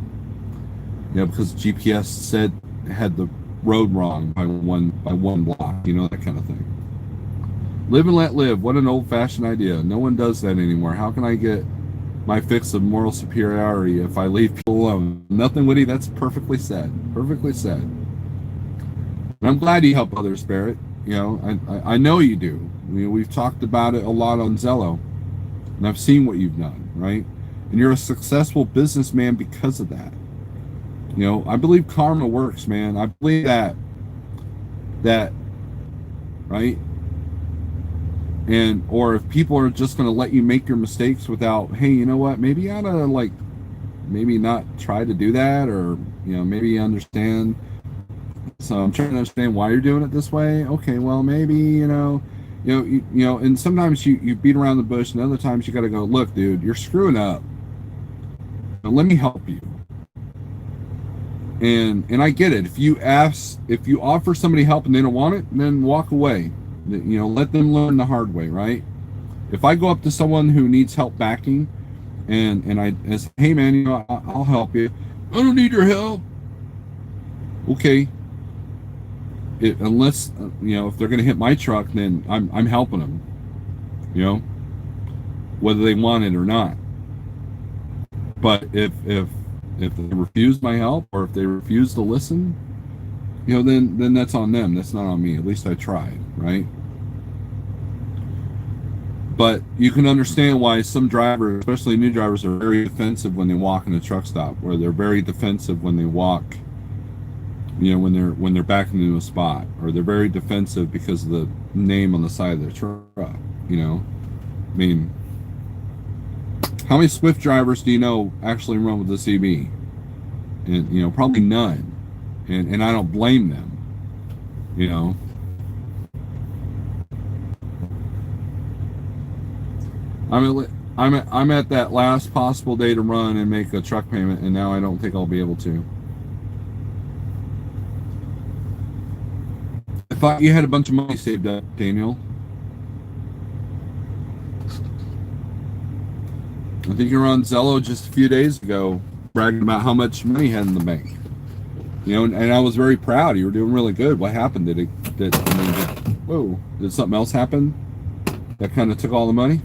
Because GPS said it had the road wrong by one block, that kind of thing. Live and let live. What an old-fashioned idea. No one does that anymore. How can I get my fix of moral superiority if I leave people alone? Nothing, Woody. That's perfectly said. Perfectly said. And I'm glad you help others, Barrett. I know you do. We've talked about it a lot on Zello, and I've seen what you've done, right? And you're a successful businessman because of that. I believe karma works, man. I believe that, right? Or if people are just going to let you make your mistakes without, hey, you know what? Maybe you ought to, maybe not try to do that, or, maybe you understand. So I'm trying to understand why you're doing it this way. Okay, well, maybe, and sometimes you beat around the bush, and other times you got to go, look, dude, you're screwing up. Now, let me help you. And I get it. If you offer somebody help and they don't want it, then walk away. Let them learn the hard way, right? If I go up to someone who needs help backing, and I say, hey man, I'll help you. I don't need your help. Okay. Unless if they're gonna hit my truck, then I'm helping them. Whether they want it or not. But if they refuse my help, or if they refuse to listen, then that's on them. That's not on me. At least I tried, right? But you can understand why some drivers, especially new drivers, are very defensive when they walk in a truck stop, or they're very defensive when they walk, when they're backing into a spot, or they're very defensive because of the name on the side of their truck. I mean, how many Swift drivers do you know actually run with the CB? And probably none. And I don't blame them. I'm at that last possible day to run and make a truck payment, and now I don't think I'll be able to. I thought you had a bunch of money saved up, Daniel. I think you were on Zello just a few days ago bragging about how much money you had in the bank. And I was very proud. You were doing really good. What happened? Did something else happen that kind of took all the money?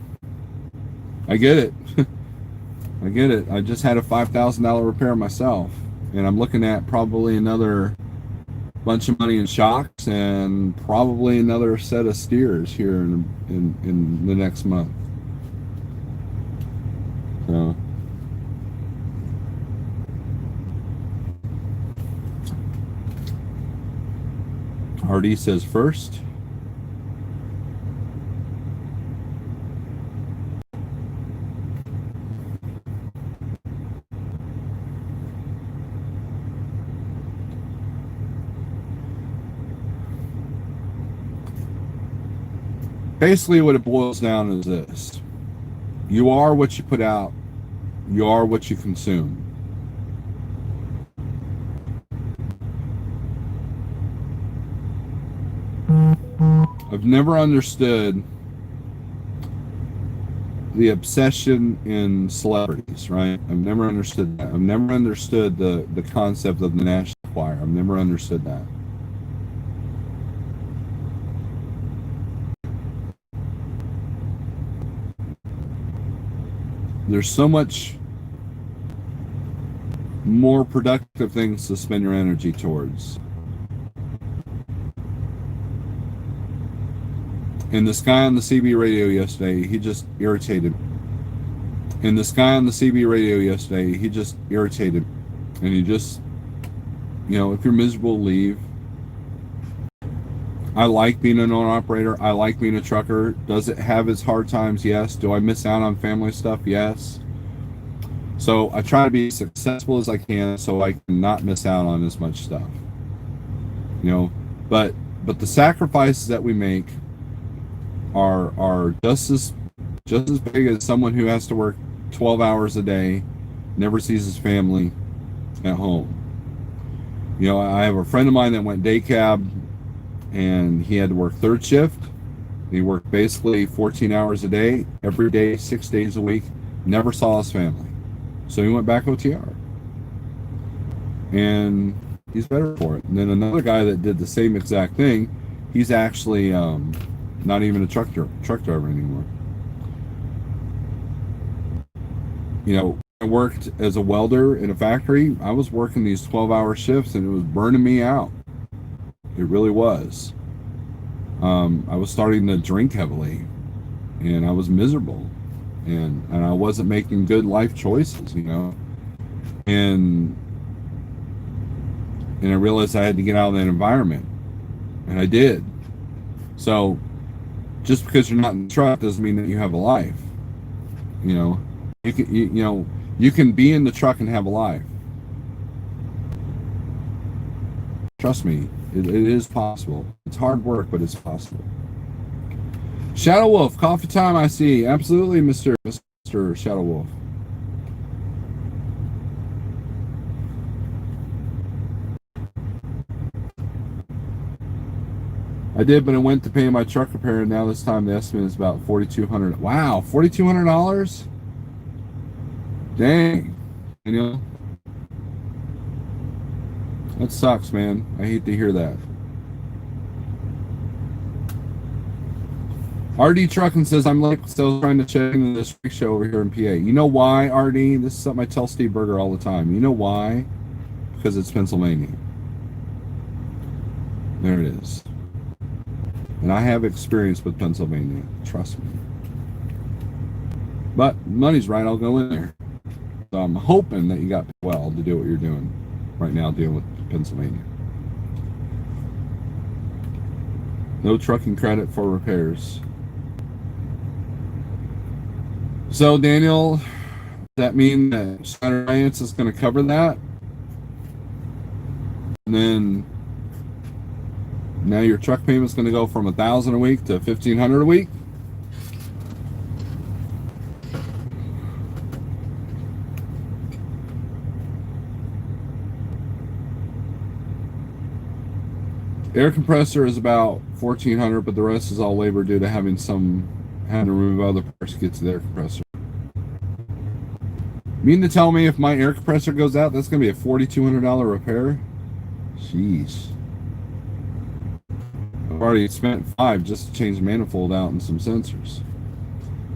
I get it. I get it. I just had a $5,000 repair myself, and I'm looking at probably another bunch of money in shocks and probably another set of steers here in the next month. So. RD says first. Basically, what it boils down is this: you are what you put out, you are what you consume. I've never understood the obsession in celebrities, right? I've never understood that. I've never understood the concept of the National Choir. I've never understood that. There's so much more productive things to spend your energy towards. And this guy on the CB radio yesterday, he just irritated. And this guy on the CB radio yesterday, he just irritated. And he just, if you're miserable, leave. I like being an owner-operator. I like being a trucker. Does it have its hard times? Yes. Do I miss out on family stuff? Yes. So I try to be as successful as I can so I can not miss out on as much stuff. But the sacrifices that we make are just as big as someone who has to work 12 hours a day, never sees his family at home. I have a friend of mine that went day cab, and he had to work third shift. He worked basically 14 hours a day, every day, 6 days a week, never saw his family. So he went back OTR. And he's better for it. And then another guy that did the same exact thing, he's actually not even a truck driver anymore. I worked as a welder in a factory. I was working these 12-hour shifts, and it was burning me out. It really was. I was starting to drink heavily, and I was miserable, and I wasn't making good life choices, and I realized I had to get out of that environment, and I did. So just because you're not in the truck doesn't mean that you have a life. You can be in the truck and have a life. Trust me, it is possible. It's hard work, but it's possible. Shadow Wolf, coffee time, I see. Absolutely, Mr. Shadow Wolf. I did, but I went to pay my truck repair, and now this time the estimate is about $4,200. Wow, $4,200? Dang. That sucks, man. I hate to hear that. RD Trucking says, I'm still trying to check into this freak show over here in PA. You know why, RD? This is something I tell Steve Berger all the time. You know why? Because it's Pennsylvania. There it is. And I have experience with Pennsylvania. Trust me. But money's right. I'll go in there. So I'm hoping that you got well to do what you're doing right now, dealing with Pennsylvania. No trucking credit for repairs. So, Daniel, does that mean that Schneider Alliance is going to cover that? And then now your truck payment's going to go from $1,000 a week to $1,500 a week? Air compressor is about $1,400, but the rest is all labor due to having to remove other parts to get to the air compressor. Mean to tell me if my air compressor goes out, that's going to be a $4,200 repair? Jeez. I've already spent $5 just to change the manifold out and some sensors.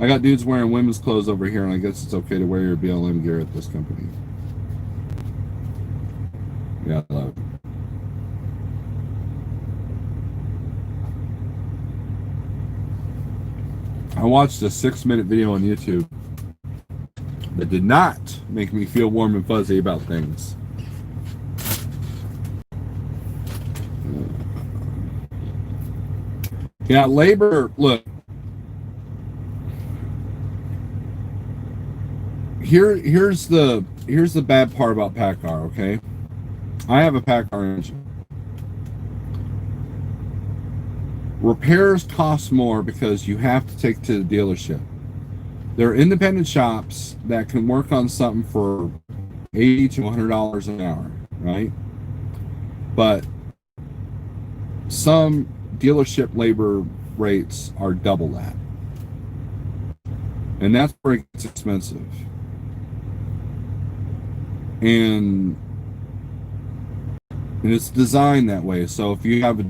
I got dudes wearing women's clothes over here, and I guess it's okay to wear your BLM gear at this company. Yeah, I love it. I watched a 6-minute video on YouTube that did not make me feel warm and fuzzy about things. Yeah, labor, look. Here's the bad part about PACCAR, okay? I have a PACCAR engine. Repairs cost more because you have to take to the dealership. There are independent shops that can work on something for $80 to $100 an hour, right? But some dealership labor rates are double that. And that's where it gets expensive. And it's designed that way. So if you have,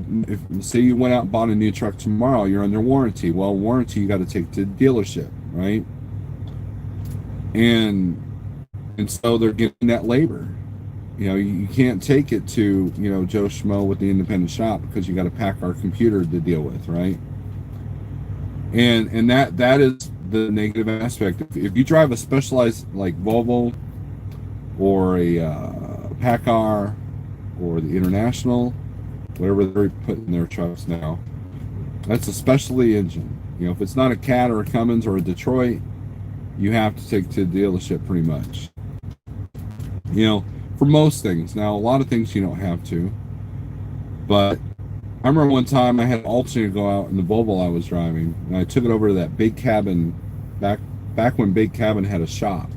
say you went out and bought a new truck tomorrow, you're under warranty. Well, warranty you got to take to the dealership, right? And so they're getting that labor. You know, you can't take it to, you know, Joe Schmo with the independent shop because you got to pack our computer to deal with, right? And that is the negative aspect. If you drive a specialized like Volvo or a PACCAR or the International, whatever they're putting in their trucks now, that's a specialty engine. You know, if it's not a Cat or a Cummins or a Detroit, you have to take to the dealership pretty much. You know, for most things. Now, a lot of things you don't have to. But I remember one time I had an alternator go out in the Volvo I was driving, and I took it over to that Big Cabin, back when Big Cabin had a shop.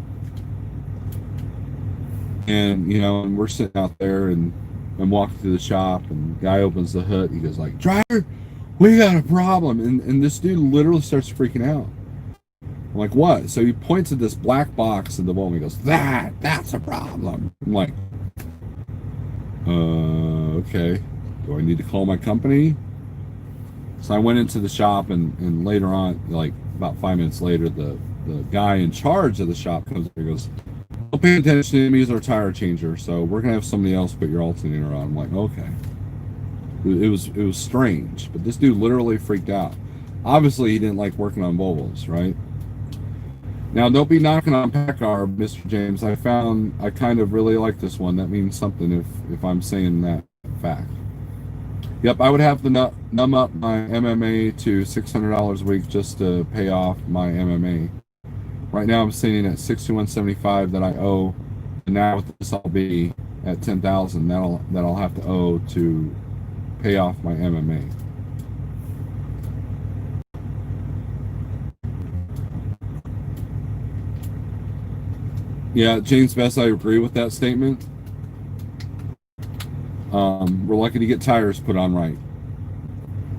And, you know, and we're sitting out there and walking through the shop, and the guy opens the hood. He goes like, "Driver, we got a problem." And this dude literally starts freaking out. I'm like, "What?" So he points at this black box in the Volvo. He goes, that's a problem. I'm like, okay. Do I need to call my company? So I went into the shop, and later on, like about 5 minutes later, the guy in charge of the shop comes and goes, "Don't pay attention to me, he's our tire changer, so we're gonna have somebody else put your alternator on." I'm like, okay. It was strange, but this dude literally freaked out. Obviously, he didn't like working on Volvos, right? Now, don't be knocking on PACCAR, Mr. James. I kind of really like this one. That means something if I'm saying that fact. Yep, I would have to numb up my MMA to $600 a week just to pay off my MMA. Right now I'm sitting at $61.75 that I owe, and now with this I'll be at $10,000 that I'll have to owe to pay off my MMA. Yeah, James Best, I agree with that statement. We're lucky to get tires put on right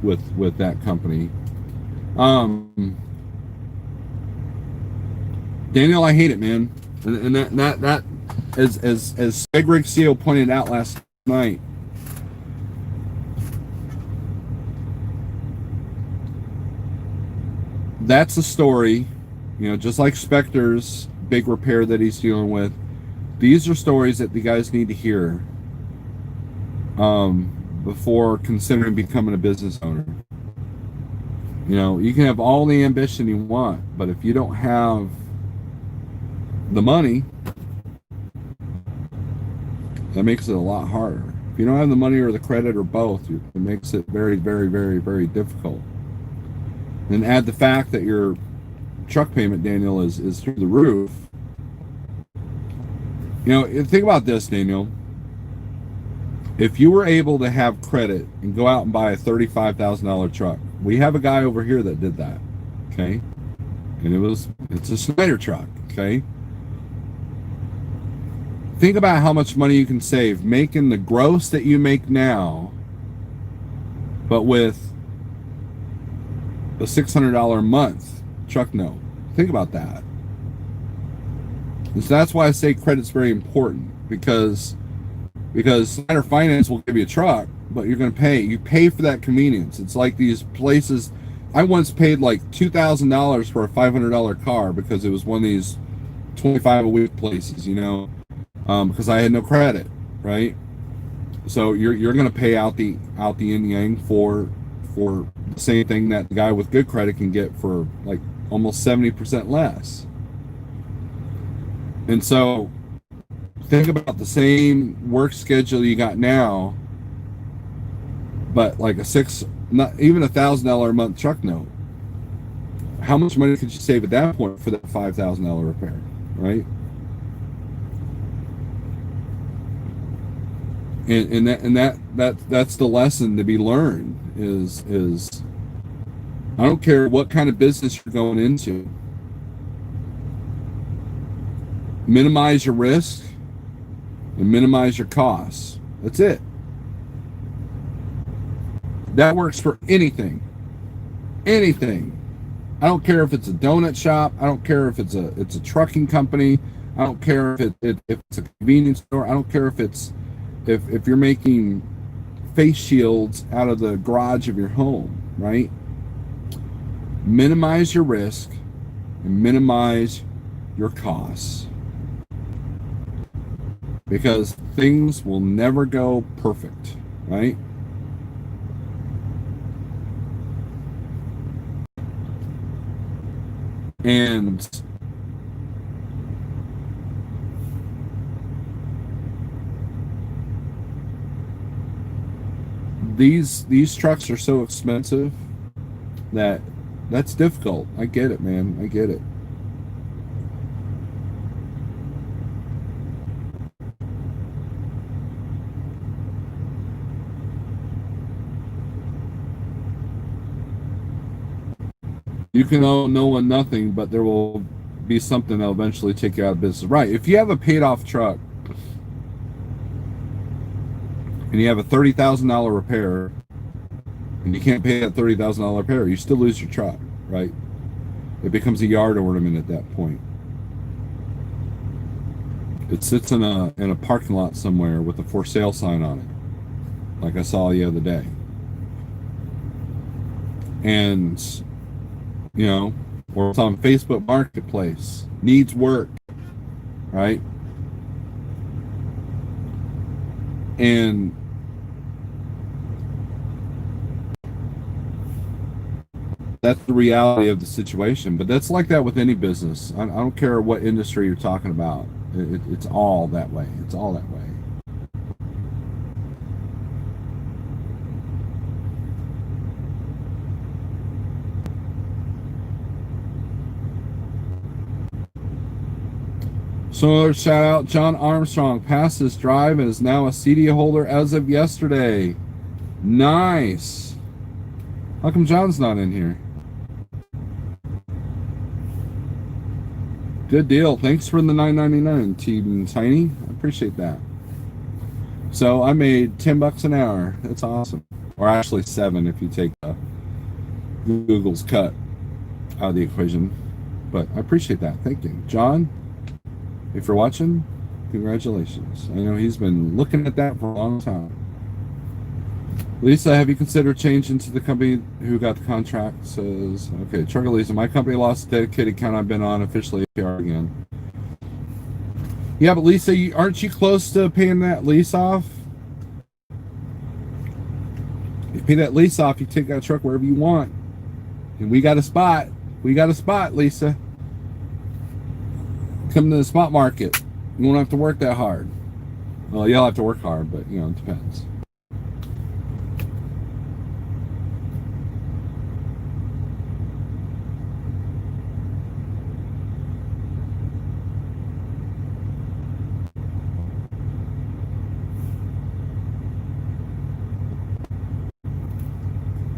with that company. Daniel, I hate it, man. And that as bigrigceo pointed out last night, that's a story, you know, just like Spectre's big repair that he's dealing with. These are stories that the guys need to hear before considering becoming a business owner. You know, you can have all the ambition you want, but if you don't have the money, that makes it a lot harder. If you don't have the money or the credit or both, it makes it very, very, very, very difficult. And add the fact that your truck payment, Daniel, is through the roof. You know, think about this, Daniel. If you were able to have credit and go out and buy a $35,000 truck, we have a guy over here that did that, okay? And it's a Schneider truck, okay? Think about how much money you can save making the gross that you make now, but with a $600 a month truck note. Think about that. And so that's why I say credit's very important, because Schneider Finance will give you a truck, but you're going to pay. You pay for that convenience. It's like these places. I once paid like $2,000 for a $500 car because it was one of these 25 a week places, you know, because I had no credit, right? So you're going to pay out the yin yang for the same thing that the guy with good credit can get for like almost 70% less. And so think about the same work schedule you got now, but like not even $1,000 a month truck note. How much money could you save at that point for that $5,000 repair, right? That's the lesson to be learned is I don't care what kind of business you're going into. Minimize your risk and minimize your costs. That's it. That works for anything. Anything. I don't care if it's a donut shop. I don't care if it's a trucking company. I don't care if it's a convenience store. I don't care if you're making face shields out of the garage of your home, right? Minimize your risk and minimize your costs. Because things will never go perfect, right? And these trucks are so expensive that's difficult. I get it, man. I get it. You can owe no one nothing, but there will be something that'll eventually take you out of business. Right. If you have a paid off truck and you have a $30,000 repair and you can't pay that $30,000 repair, you still lose your truck, right? It becomes a yard ornament at that point. It sits in a parking lot somewhere with a for sale sign on it, like I saw the other day. And or it's on Facebook Marketplace, needs work, right? And that's the reality of the situation. But that's like that with any business. I don't care what industry you're talking about. It's all that way. It's all that way. So shout out John Armstrong passed his drive and is now a CD holder as of yesterday. Nice. How come John's not in here? Good deal. Thanks for the $9.99, Team Tiny. I appreciate that. So I made $10 an hour. That's awesome. Or actually $7 if you take Google's cut out of the equation. But I appreciate that. Thank you, John. If you're watching, congratulations. I know he's been looking at that for a long time. Lisa, have you considered changing to the company who got the contract? Says, okay, Trucker Lisa, my company lost a dedicated account I've been on, officially APR again. Yeah, but Lisa, aren't you close to paying that lease off? You pay that lease off, you take that truck wherever you want. And we got a spot. We got a spot, Lisa. Come to the spot market. You won't have to work that hard. Well, you'll have to work hard, but it depends.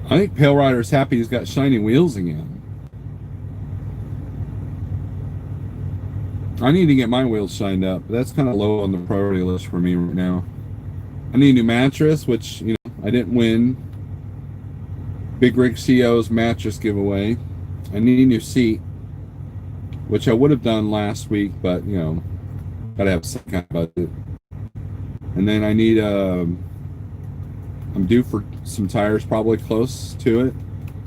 I think Pale Rider's happy he's got shiny wheels again. I need to get my wheels shined up, but that's kind of low on the priority list for me right now. I need a new mattress, which, I didn't win bigrigceo's mattress giveaway. I need a new seat, which I would have done last week, but, gotta have some kind of budget. And then I need, I'm due for some tires, probably close to it.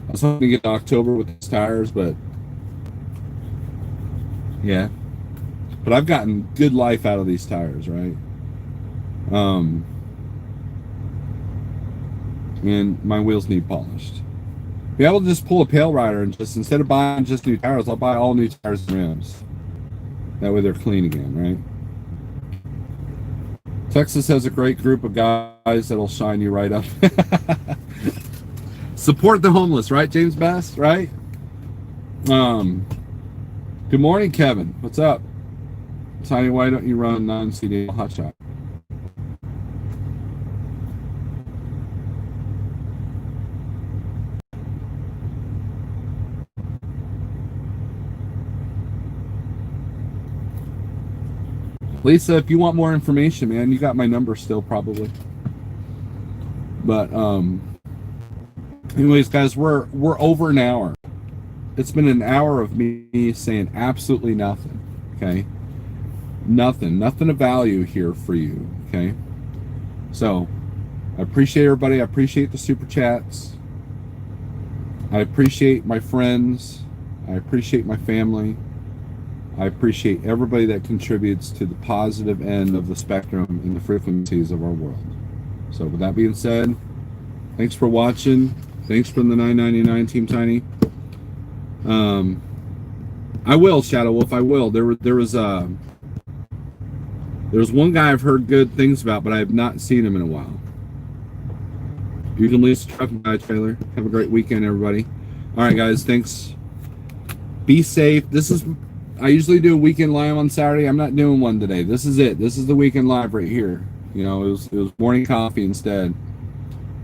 I was hoping to get October with these tires, but, yeah. But I've gotten good life out of these tires, right? And my wheels need polished. Be able to just pull a Pale Rider and just, instead of buying just new tires, I'll buy all new tires and rims. That way they're clean again, right? Texas has a great group of guys that'll shine you right up. Support the homeless, right, James Best, right? Good morning, Kevin. What's up? Tiny, why don't you run non-CDL hotshot? Lisa, if you want more information, man, you got my number still probably. But anyways, guys, we're over an hour. It's been an hour of me saying absolutely nothing. Okay, nothing of value here for you. Okay, so I appreciate everybody. I appreciate the super chats. I appreciate my friends. I appreciate my family. I appreciate everybody that contributes to the positive end of the spectrum in the frequencies of our world. So with that being said, thanks for watching. Thanks for the $9.99, Team Tiny. I will, Shadow Wolf. I will. There was one guy I've heard good things about, but I have not seen him in a while. You can lease a truck and buy a trailer. Have a great weekend, everybody. All right, guys. Thanks. Be safe. I usually do a weekend live on Saturday. I'm not doing one today. This is it. This is the weekend live right here. You know, it was morning coffee instead.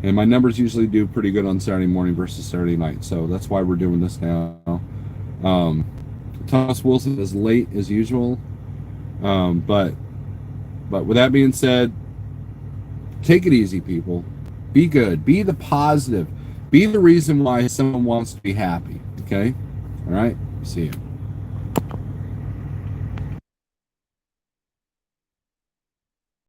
And my numbers usually do pretty good on Saturday morning versus Saturday night. So that's why we're doing this now. Thomas Wilson is late as usual. But with that being said, take it easy, people. Be good. Be the positive. Be the reason why someone wants to be happy. Okay? All right? See you.